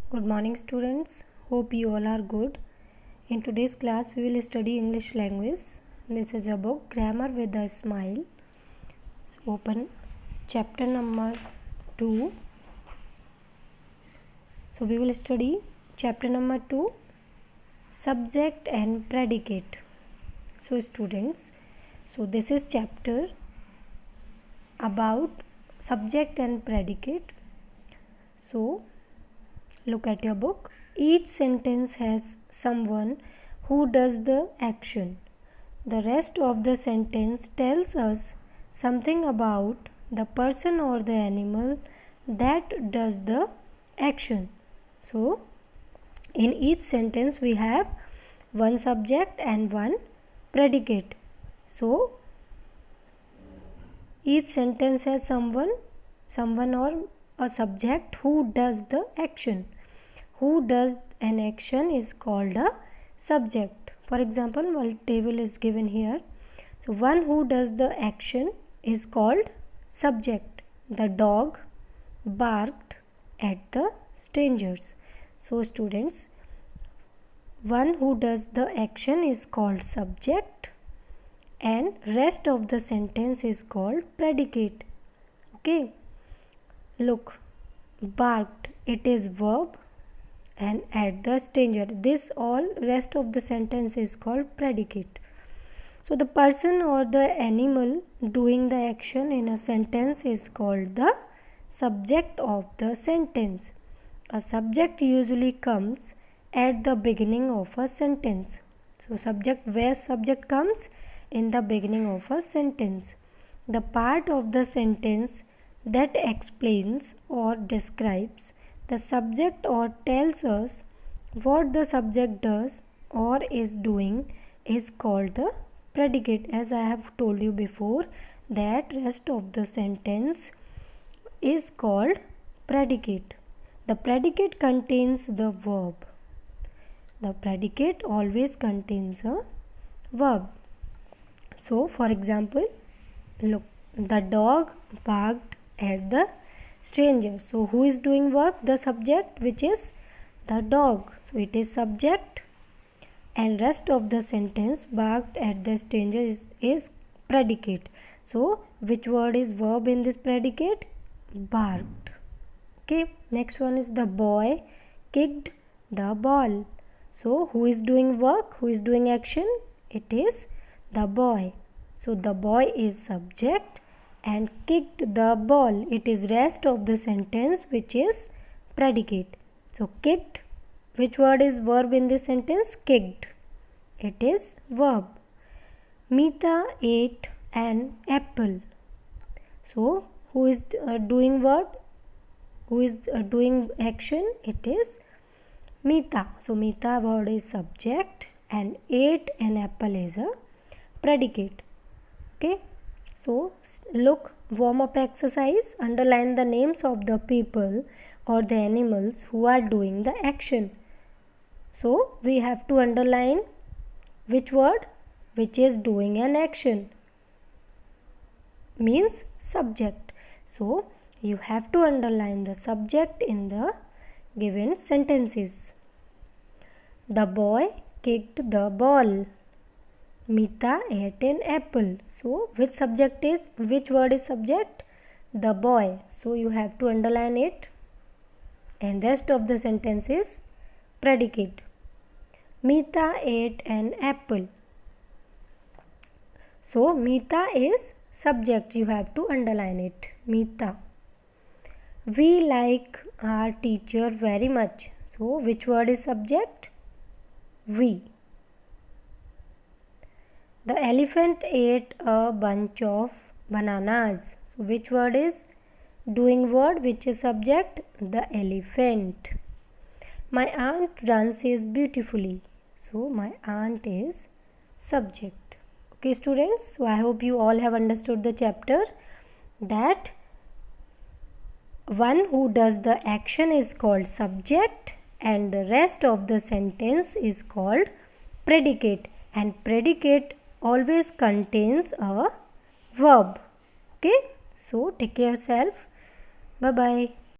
Good morning students. Hope you all are good. In today's class we will study English language. This is a book Grammar with a Smile. So open chapter number 2. So we will study chapter number 2, subject and predicate. So students, this is chapter about subject and predicate. So look at your book. Each sentence has someone who does the action. The rest of the sentence tells us something about the person or the animal that does the action. So, in each sentence we have one subject and one predicate. So, each sentence has someone or a subject who does the action. Who does an action is called a subject. For example, one table is given here. So, one who does the action is called subject. The dog barked at the strangers. So, students, one who does the action is called subject and rest of the sentence is called predicate. Okay. Look, barked, it is verb. And at the stranger, this all rest of the sentence is called predicate. So the person or the animal doing the action in a sentence is called the subject of the sentence. A subject usually comes at the beginning of a sentence. So where subject comes? In the beginning of a sentence. The part of the sentence that explains or describes the subject or tells us what the subject does or is doing is called the predicate. As I have told you before, that rest of the sentence is called predicate. The predicate contains the verb. The predicate always contains a verb. So, for example, look, the dog barked at the stranger. So who is doing work? The subject, which is the dog. So it is subject and rest of the sentence barked at the stranger is predicate. So which word is verb in this predicate? Barked. Okay. Next one is the boy kicked the ball. So who is doing work? Who is doing action? It is the boy. So the boy is subject and kicked the ball. It is rest of the sentence which is predicate. So kicked, which word is verb in this sentence? Kicked. It is verb. Meeta ate an apple. So who is doing verb? Who is doing action? It is Meeta. So Meeta word is subject and ate an apple is a predicate. Okay. So, look, warm-up exercise. Underline the names of the people or the animals who are doing the action. So, we have to underline which word? Which is doing an action. Means subject. So, you have to underline the subject in the given sentences. The boy kicked the ball. Meeta ate an apple. So, which word is subject? The boy. So, you have to underline it. And rest of the sentence is predicate. Meeta ate an apple. So, Meeta is subject. You have to underline it. Meeta. We like our teacher very much. So, which word is subject? We. The elephant ate a bunch of bananas. So, which word is doing word? Which is subject? The elephant. My aunt dances beautifully. So, my aunt is subject. Okay, students. So, I hope you all have understood the chapter that one who does the action is called subject and the rest of the sentence is called predicate. And predicate always contains a verb. Okay. So take care yourself. Bye bye.